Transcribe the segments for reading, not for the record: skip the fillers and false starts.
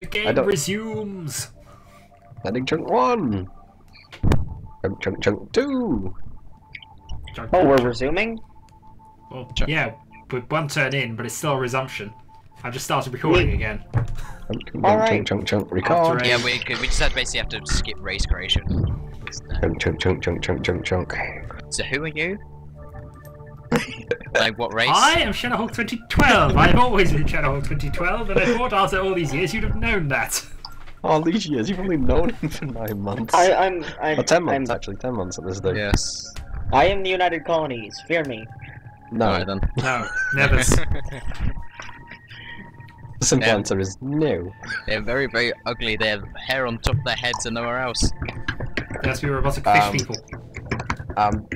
The game resumes! Ending chunk 1! Chunk 2! Oh, we're resuming? Well, yeah, we're one turn in, but it's still a resumption. I just started recording again. Alright. Chunk, record. Yeah, we just basically have to skip race creation. Chunk. So who are you? Like what race? I am Shadowhawk 2012. I've always been Shadowhawk 2012, and I thought after all these years you'd have known that. All these years, you've only known him for 9 months. I'm 10 months, actually, 10 months at this day. Yes. I am the United Colonies, fear me. No. Alright then. No, never. The simple answer is no. They're very, very ugly. They have hair on top of their heads and nowhere else. They must be robotic fish people.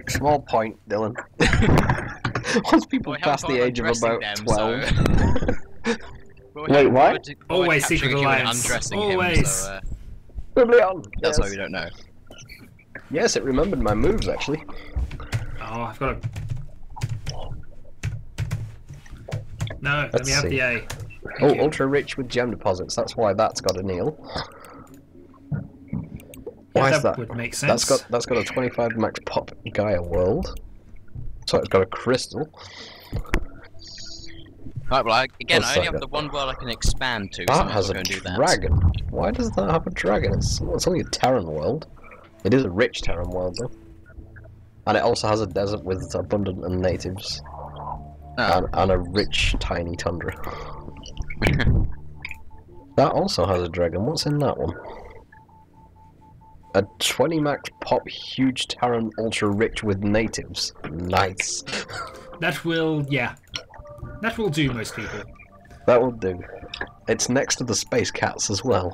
Small point, Dylan. Once people pass the age of about 12... Wait, what? Always Secret Alliance. Always. That's why we don't know. Yes, it remembered my moves, actually. Oh, I've got to... No, let me have the A. Oh, ultra rich with gem deposits. That's why that's got a Neil. Why is that? Would make sense. That's got a 25 max pop Gaia world. So it's got a crystal. Right, well, again, I only have the one world I can expand to. That so has a dragon. Why does that have a dragon? It's only a Terran world. It is a rich Terran world, though. And it also has a desert with abundant natives. And a rich, tiny tundra. That also has a dragon. What's in that one? A 20 max pop huge Terran ultra rich with natives. Nice. That will, yeah. That will do most people. That will do. It's next to the space cats as well.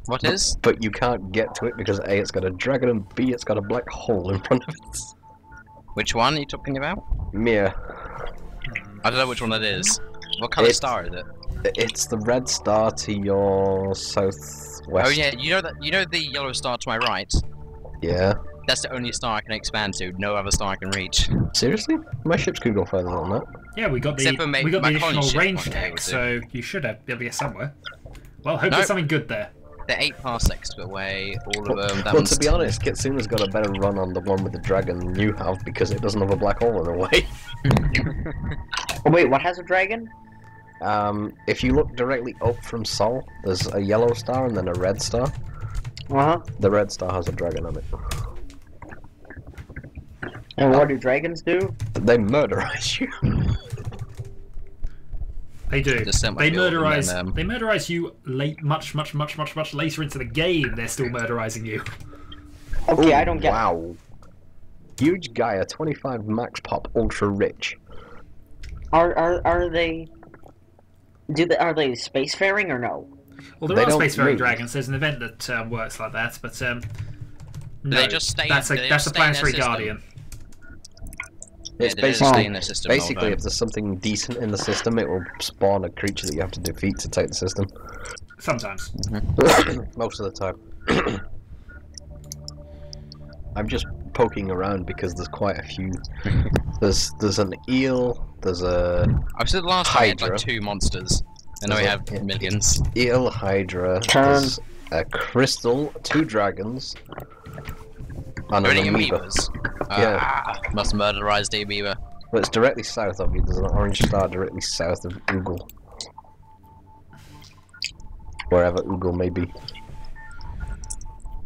What is? But you can't get to it because A, it's got a dragon, and B, it's got a black hole in front of it. Which one are you talking about? Mia. I don't know which one that is. What colour star is it? It's the red star to your southwest. Oh yeah, you know the yellow star to my right? Yeah. That's the only star I can expand to. No other star I can reach. Seriously? My ships could go further than that. Yeah, we got the additional range tech, so you should be able to get somewhere. Well, hope there's something good there. They're 8 parsecs away, all of them. Well, to be honest, Kitsuna's got a better run on the one with the dragon than you have because it doesn't have a black hole in the way. Oh, wait, what has a dragon? If you look directly up from Sol, there's a yellow star and then a red star. Uh-huh. The red star has a dragon on it. And what do dragons do? They murderize you. They do. They murderize you much later into the game. They're still murderizing you. Okay, I don't get. Wow. Huge Gaia, 25 max pop, ultra rich. Are they? Are they spacefaring or no? Well, there are spacefaring dragons. There's an event that works like that, but no, they just stay. That's a planetary guardian. It's basically if there's something decent in the system, it will spawn a creature that you have to defeat to take the system. Sometimes. Most of the time. I'm just poking around because there's quite a few. There's an eel. There's a. I've said last time we had like 2 monsters. I know we have millions. Eel, Hydra. There's a crystal, 2 dragons. And an amoeba. Yeah. Must murderize the amoeba. Well, it's directly south of you. There's an orange star directly south of Oogle. Wherever Oogle may be.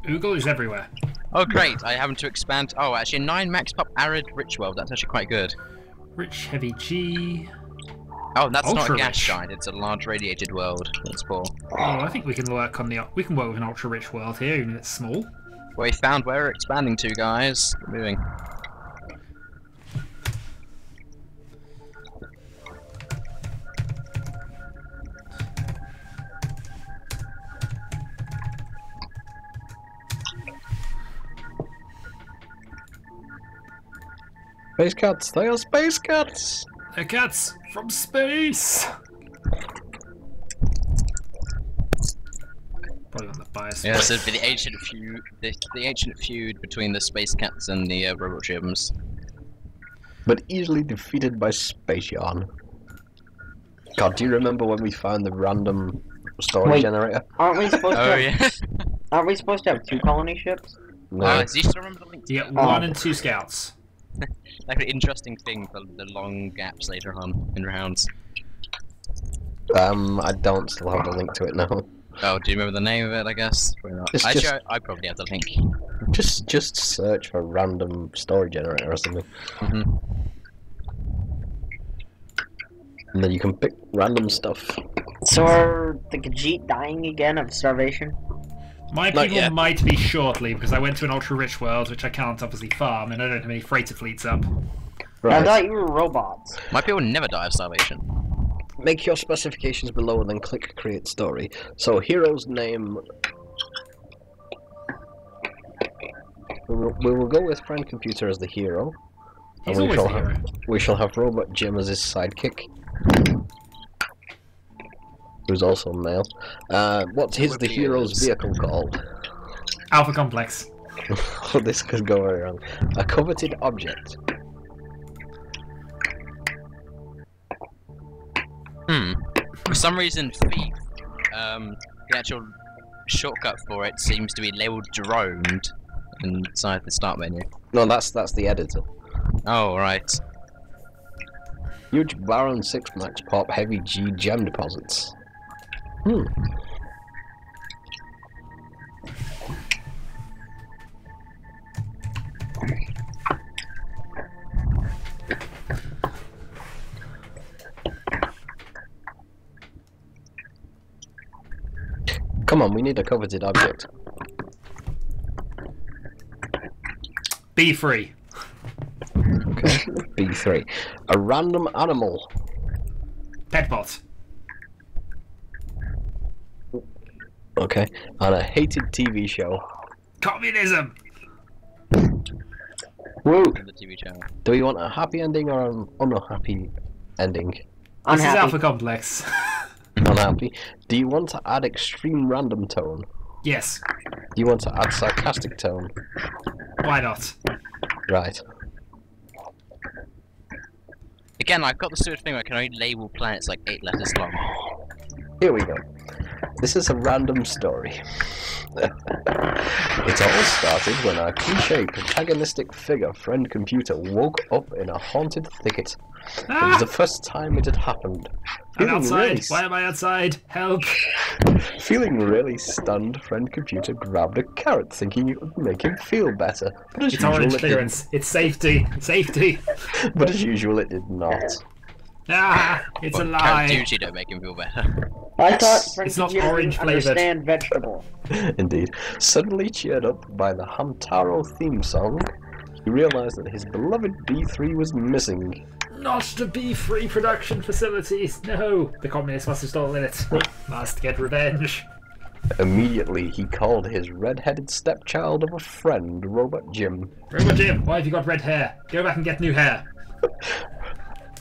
Oogle is everywhere. Oh great, I happen to expand. Oh, actually 9 max pop arid rich world. That's actually quite good. Rich heavy G. Oh, that's not a gas giant. It's a large radiated world. That's cool. Oh, I think we can work on with an ultra rich world here, even if it's small. We found where we're expanding to, guys. We're moving. Space cats! They are space cats! They're cats from space! Probably on the bias. Yeah, so the ancient feud, the ancient feud between the space cats and the robot ships. But easily defeated by Space Yarn. God, do you remember when we found the random story generator. Aren't we supposed to? Oh yeah. Aren't we supposed to have 2 colony ships? No. Do you still remember the link? You get 1 and 2 scouts. Like an interesting thing for the long gaps later on in rounds. I don't still have the link to it now. Oh, do you remember the name of it? I guess. Probably not. It's Actually, just- I probably have the link. Just search for random story generator or something, Mhm. and then you can pick random stuff. So are the Khajiit dying again of starvation? My Not people yet. might be shortly, because I went to an ultra-rich world, which I can't obviously farm, and I don't have any freighter fleets up. I Right. thought you were robots. My people never die of starvation. Make your specifications below and then click create story. So hero's name. We will go with friend computer as the hero. He's And always the hero. we shall have Robot Jim as his sidekick, who's also male. What is the hero's vehicle called? Alpha Complex. This could go very wrong. A coveted object. For some reason, thief, the actual shortcut for it seems to be labeled droned inside the start menu. No, that's the editor. Oh, right. Huge Baron 6 max pop heavy G gem deposits. Come on, we need a coveted object. Be free. Okay, B3. A random animal. Petbot. Okay, and a hated TV show. Communism. Woo! On the TV channel. Do we want a happy ending or an unhappy ending? This is Unhappy. Alpha Complex. Unhappy. Do you want to add extreme random tone? Yes. Do you want to add sarcastic tone? Why not? Right. Again, I've got the sort of thing where I can only label planets like 8 letters long. Here we go. This is a random story. It all started when our cliche protagonistic figure, Friend Computer, woke up in a haunted thicket. It was the first time it had happened. I'm outside. Why am I outside? Help. Feeling really stunned, Friend Computer grabbed a carrot, thinking it would make him feel better. But as It's usual, orange it clearance. It's safety. Safety. didn't. But as usual, it did not. Ah, it's a Well, carrot lie. duty don't make him feel better. I thought Friend It's not Computer orange didn't flavoured. understand vegetable. Indeed. Suddenly cheered up by the Hamtaro theme song, he realized that his beloved B3 was missing. Not the B-free production facilities. No, the communists must have stolen it. Must get revenge. Immediately, he called his red-headed stepchild of a friend, Robot Jim. Robot Jim, why have you got red hair? Go back and get new hair.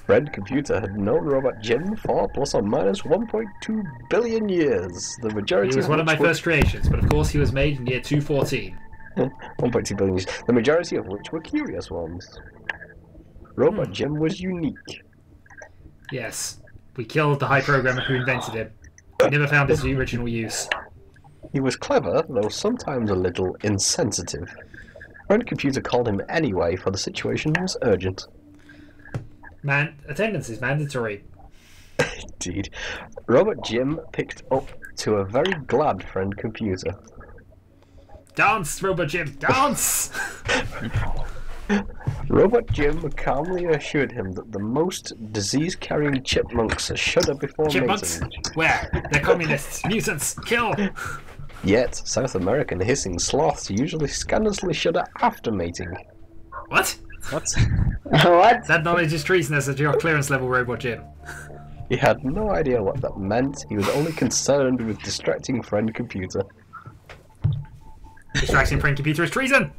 Friend Computer had known Robot Jim for plus or minus 1.2 billion years. The majority He was one of my which first creations, but of course he was made in year 214. were 1.2 billion years. The majority of which were curious ones. Robot Jim was unique. Yes, we killed the high programmer who invented him. We never found his original use. He was clever, though sometimes a little insensitive. Friend Computer called him anyway, for the situation was urgent. Attendance is mandatory. Indeed. Robot Jim picked up to a very glad Friend Computer. Dance, Robot Jim, dance! Robot Jim calmly assured him that the most disease-carrying chipmunks shudder before Chipmunks? mating. Where? They're communists, mutants, kill! Yet, South American hissing sloths usually scandalously shudder after mating. What? What? What? That knowledge is treasonous at your clearance level, Robot Jim. He had no idea what that meant, he was only concerned with distracting Friend Computer. Distracting Friend Computer is treason!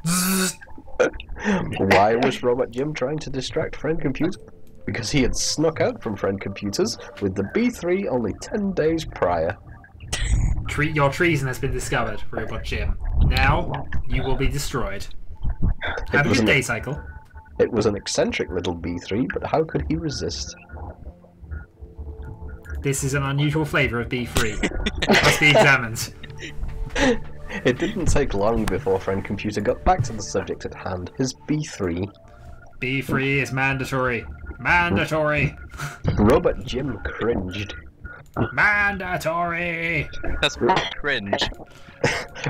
Why was Robot Jim trying to distract Friend Computer? Because he had snuck out from Friend Computers with the B3 only 10 days prior. Your treason has been discovered, Robot Jim. Now, you will be destroyed. Have a was good an- day, Cycle. It was an eccentric little B3, but how could he resist? This is an unusual flavour of B3. It must be examined. It didn't take long before Friend Computer got back to the subject at hand, his B3. B3 is mandatory. Mandatory! Robot Jim cringed. Mandatory! That's really cringe.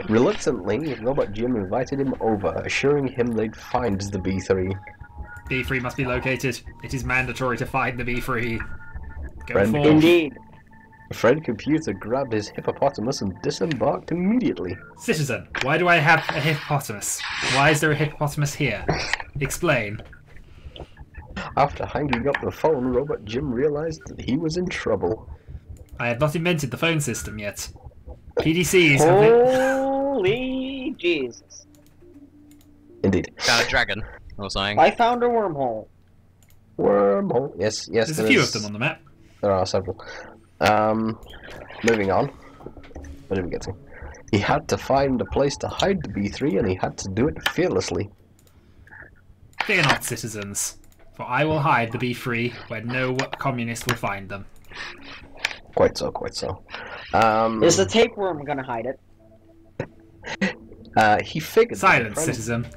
Reluctantly, Robot Jim invited him over, assuring him they'd find the B3. B3 must be located. It is mandatory to find the B3. Go Friend forth. Indeed. Friend Computer grabbed his hippopotamus and disembarked immediately. Citizen, why do I have a hippopotamus? Why is there a hippopotamus here? Explain. After hanging up the phone, Robot Jim realized that he was in trouble. I have not invented the phone system yet. PDCs have been... Holy Jesus. Indeed. Found a dragon, or something. I found a wormhole. Wormhole. Yes, There's a few of them on the map. There are several. Moving on. What did we get to? He had to find a place to hide the B3, and he had to do it fearlessly. Fear not, citizens, for I will hide the B3 where no communist will find them. Quite so, quite so. Is the tapeworm gonna hide it? He figured... Silence, citizen.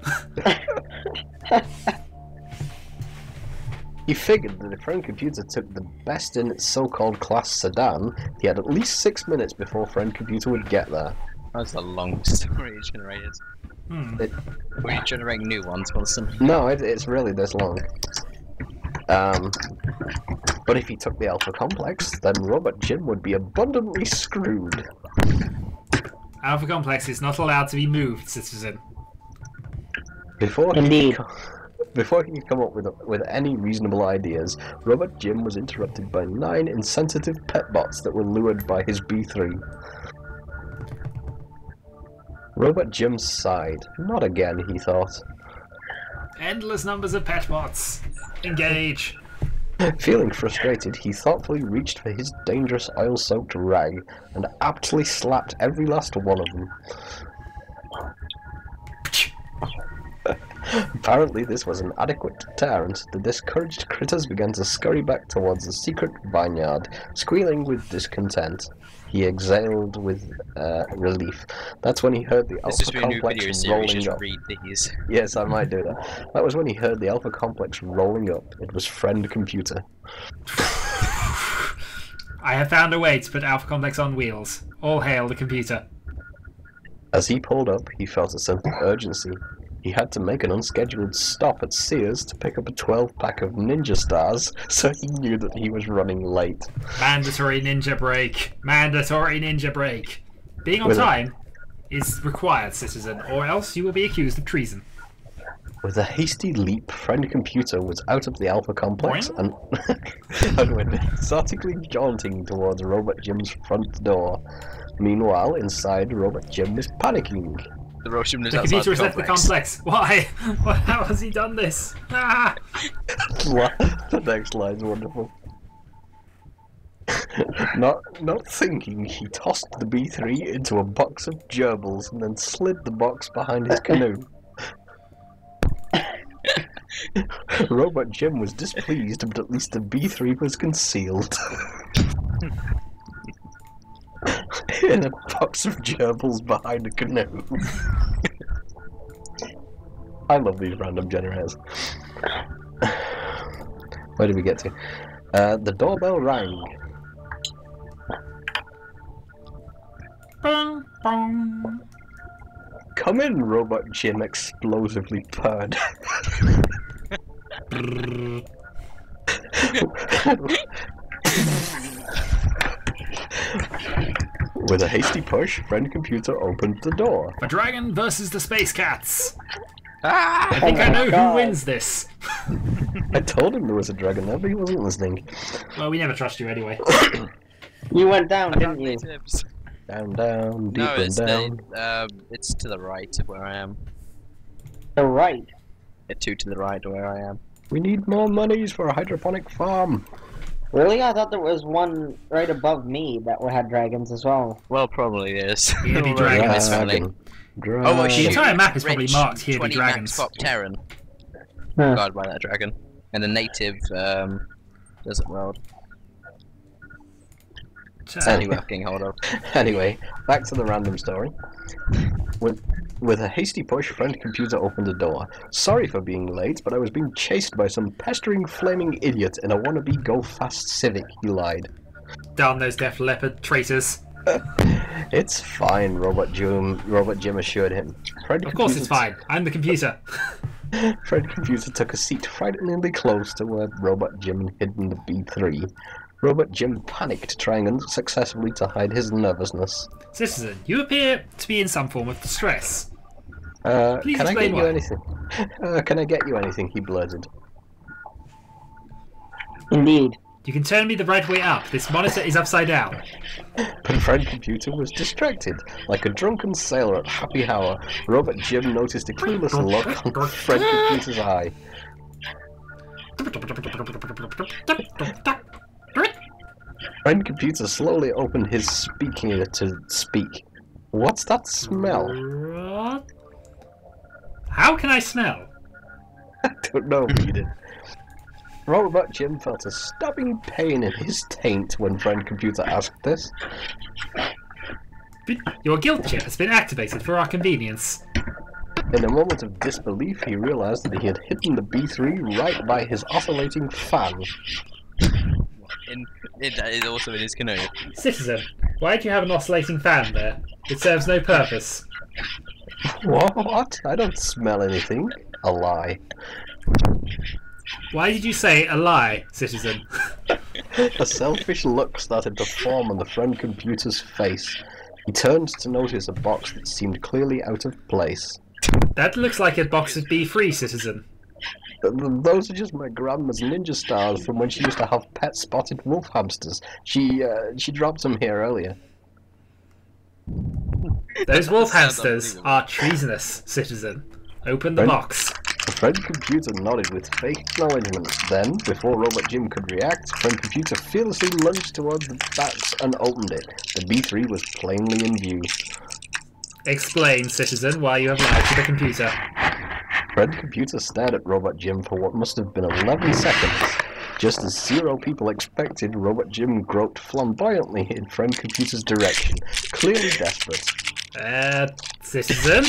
He figured that if Friend Computer took the best in its so-called class sedan, he had at least 6 minutes before Friend Computer would get there. That's a long story generated. Were you generating new ones, Wilson? No, it's really this long. But if he took the Alpha Complex, then Robot Jim would be abundantly screwed. Alpha Complex is not allowed to be moved, citizen. Before Indeed. Before he could come up with any reasonable ideas, Robot Jim was interrupted by 9 insensitive pet bots that were lured by his B3. Robot Jim sighed. Not again, he thought. Endless numbers of pet bots. Engage. Feeling frustrated, he thoughtfully reached for his dangerous oil-soaked rag and aptly slapped every last one of them. Apparently this was an adequate deterrent. The discouraged critters began to scurry back towards the secret vineyard, squealing with discontent. He exhaled with relief. That's when he heard the Alpha Complex rolling up. Read these. Yes, I might do that. That was when he heard the Alpha Complex rolling up. It was Friend Computer. I have found a way to put Alpha Complex on wheels. All hail the computer. As he pulled up, he felt a sense of urgency. He had to make an unscheduled stop at Sears to pick up a 12-pack of Ninja Stars, so he knew that he was running late. Mandatory ninja break. Mandatory ninja break. Being on time is required, citizen, or else you will be accused of treason. With a hasty leap, Friend Computer was out of the Alpha Complex and went exotically jaunting towards Robot Jim's front door. Meanwhile, inside, Robot Jim was panicking. The computer has left the complex. Why? How has he done this? Ah! The next line's wonderful. Not thinking, he tossed the B3 into a box of gerbils and then slid the box behind his canoe. Robot Jim was displeased, but at least the B3 was concealed. In a box of gerbils behind a canoe. I love these random generators. Where did we get to? The doorbell rang. Bong, bong. Come in, Robot Jim explosively purred. With a hasty push, Friend Computer opened the door. A dragon versus the space cats. Ah! I think I know who wins this. I told him there was a dragon there, but he wasn't listening. Well, we never trust you anyway. You went down, didn't you? Down, down, deep No, it's down. it's to the right of where I am. The right. 2 to the right of where I am. We need more monies for a hydroponic farm. Really? I thought there was one right above me that had dragons as well. Well, probably is. Here be dragons. Dragon. Oh, well, The entire map is probably Rich, marked here be 20 dragons. Max Terran. Huh. Guarded by that dragon. And the native desert world. Anyway. Fucking hold on. Anyway, back to the random story. With a hasty push, friend computer opened the door. Sorry for being late, but I was being chased by some pestering flaming idiot in a wannabe go-fast Civic, he lied. Down those Def Leppard traitors. It's fine, Robot Jim assured him. Of course it's fine. I'm the computer. Fred Computer took a seat frighteningly close to where Robot Jim had hidden the B3. Robot Jim panicked, trying unsuccessfully to hide his nervousness. Citizen, you appear to be in some form of distress. Please can I explain get why. you anything? Can I get you anything? He blurted. Indeed. You can turn me the right way up. This monitor is upside down. But Fred Computer was distracted. Like a drunken sailor at happy hour, Robot Jim noticed a clueless look on Fred Computer's eye. Fred Computer slowly opened his speaking ear to speak. What's that smell? What? How can I smell? I don't know, he did. Robot Jim felt a stabbing pain in his taint when Friend Computer asked this. Your guilt chip has been activated for our convenience. In a moment of disbelief, he realized that he had hidden the B3 right by his oscillating fan. Also in his canoe. Citizen, why do you have an oscillating fan there? It serves no purpose. What? I don't smell anything. A lie. Why did you say a lie, Citizen? A selfish look started to form on the Friend Computer's face. He turned to notice a box that seemed clearly out of place. That looks like a box of B3, Citizen. Those are just my grandma's ninja stars from when she used to have pet spotted wolf hamsters. She dropped them here earlier. Those wolf Sounds hamsters unbelievable. are treasonous, Citizen. Open the Right. box. The Friend Computer nodded with fake acknowledgement. Then, before Robot Jim could react, Friend Computer fearlessly lunged towards the box and opened it. The B3 was plainly in view. Explain, Citizen, why you have lied to the computer. Friend Computer stared at Robot Jim for what must have been 11 seconds. Just as 0 people expected, Robot Jim groped flamboyantly in Friend Computer's direction, clearly desperate. Citizen?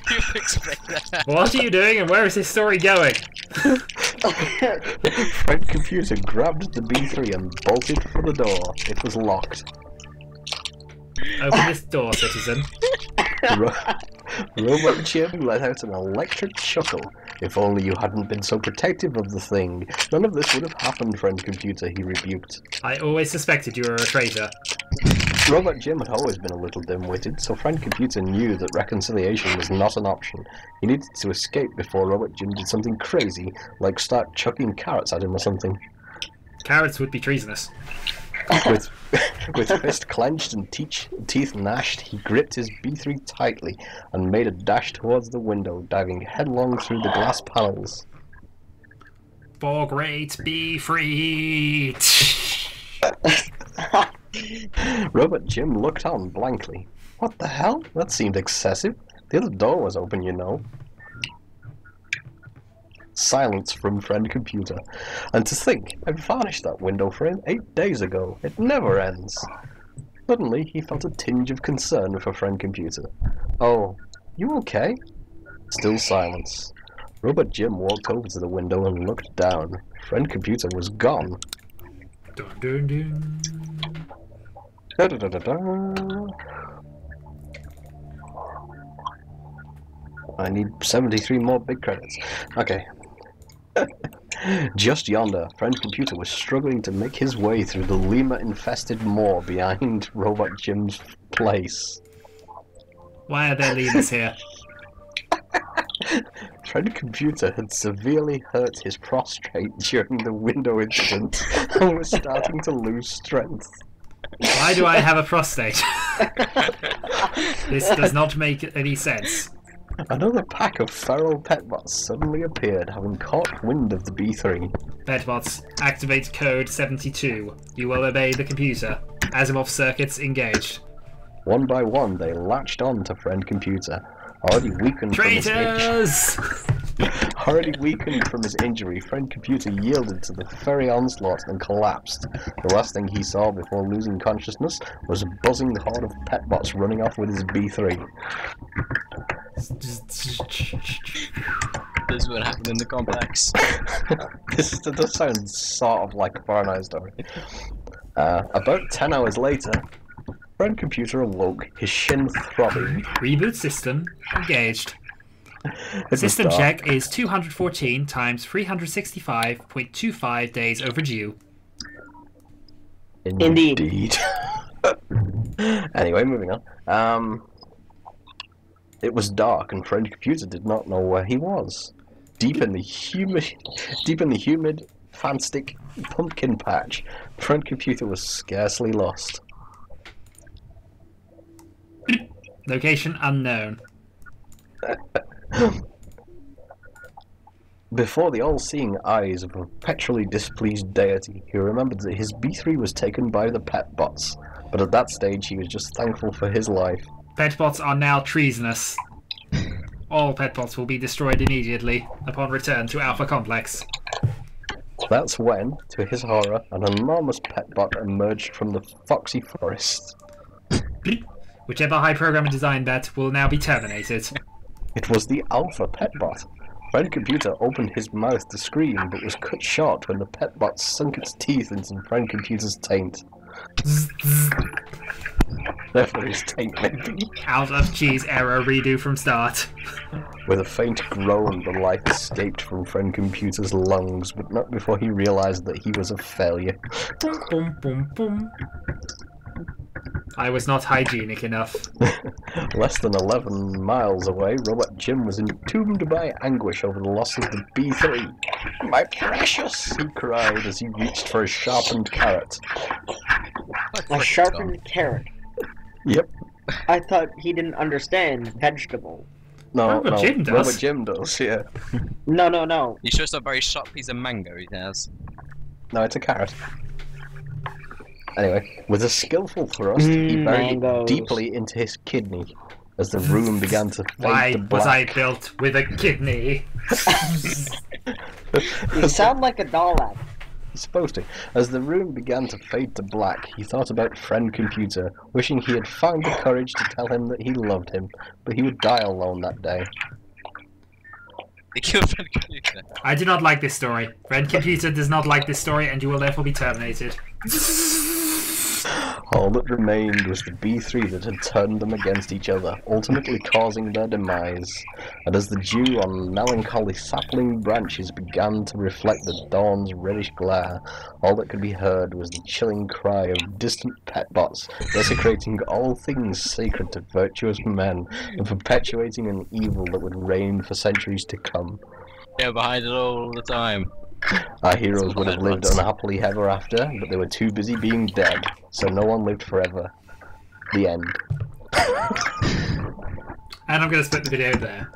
People expect that. What are you doing and where is this story going? Friend Computer grabbed the B3 and bolted for the door. It was locked. Open this door, Citizen. Robot Jim let out an electric chuckle. If only you hadn't been so protective of the thing. None of this would have happened, Friend Computer, he rebuked. I always suspected you were a traitor. Robot Jim had always been a little dim-witted, so Friend Computer knew that reconciliation was not an option. He needed to escape before Robot Jim did something crazy, like start chucking carrots at him or something. Carrots would be treasonous. With fist clenched and teeth gnashed, he gripped his B3 tightly and made a dash towards the window, diving headlong through the glass panels. For great be free. Robot Jim looked on blankly. What the hell? That seemed excessive. The other door was open, you know. Silence from Friend Computer. And to think, I varnished that window frame 8 days ago. It never ends. Suddenly, he felt a tinge of concern for Friend Computer. Oh, you okay? Still silence. Robot Jim walked over to the window and looked down. Friend Computer was gone. Dun, dun, dun. Da-da-da-da-da. I need 73 more big credits. Okay. Just yonder, Friend Computer was struggling to make his way through the lemur-infested moor behind Robot Jim's place. Why are there lemurs here? Friend Computer had severely hurt his prostate during the window incident and was starting to lose strength. Why do I have a prostate? This does not make any sense. Another pack of feral petbots suddenly appeared, having caught wind of the B3. Petbots, activate code 72. You will obey the computer. Asimov circuits engaged. One by one, they latched on to Friend Computer, already weakened from his itch. Traitors! Already weakened from his injury, Friend Computer yielded to the furry onslaught and collapsed. The last thing he saw before losing consciousness was a buzzing horde of pet bots running off with his B3. This is what happened in the complex. This does sound sort of like a Fahrenheit story. About 10 hours later, Friend Computer awoke, his shin throbbing. Reboot system engaged. It System was dark. check is 214 times 365.25 days overdue. Indeed. Anyway, moving on. It was dark, and Friend Computer did not know where he was. Deep in the humid, fantastic pumpkin patch, Friend Computer was scarcely lost. Location unknown. Before the all-seeing eyes of a perpetually displeased deity, he remembered that his B3 was taken by the pet bots, but at that stage he was just thankful for his life. Pet bots are now treasonous. All pet bots will be destroyed immediately upon return to Alpha Complex. That's when, to his horror, an enormous pet bot emerged from the foxy forest. Whichever high program and design bet will now be terminated. It was the Alpha pet bot. Friend Computer opened his mouth to scream, but was cut short when the pet bot sunk its teeth into Friend Computer's taint. Therefore his taint maybe. Out of cheese error, redo from start. With a faint groan, the life escaped from Friend Computer's lungs, but not before he realized that he was a failure. Boom, boom, boom, boom. I was not hygienic enough. Less than 11 miles away, Robot Jim was entombed by anguish over the loss of the B3. My precious! He cried as he reached for a sharpened carrot. A sharpened carrot. Yep. I thought he didn't understand vegetable. No, Robot Jim does. Robot Jim does, yeah. No. You sure it's a very sharp piece of mango he has? No, it's a carrot. Anyway, with a skillful thrust, he buried mangoes. it deeply into his kidney as the room began to fade Why to was I black. built with a kidney? You sound like a doll act. He's supposed to. As the room began to fade to black, he thought about Friend Computer, wishing he had found the courage to tell him that he loved him, but he would die alone that day. They killed Friend Computer. I do not like this story. Friend Computer does not like this story, and you will therefore be terminated. All that remained was the B3 that had turned them against each other, ultimately causing their demise. And as the dew on melancholy sapling branches began to reflect the dawn's reddish glare, all that could be heard was the chilling cry of distant pet bots, desecrating all things sacred to virtuous men, and perpetuating an evil that would reign for centuries to come. They're behind it all the time. Our heroes would have lived unhappily ever after, but they were too busy being dead, so no one lived forever. The end. And I'm going to split the video there.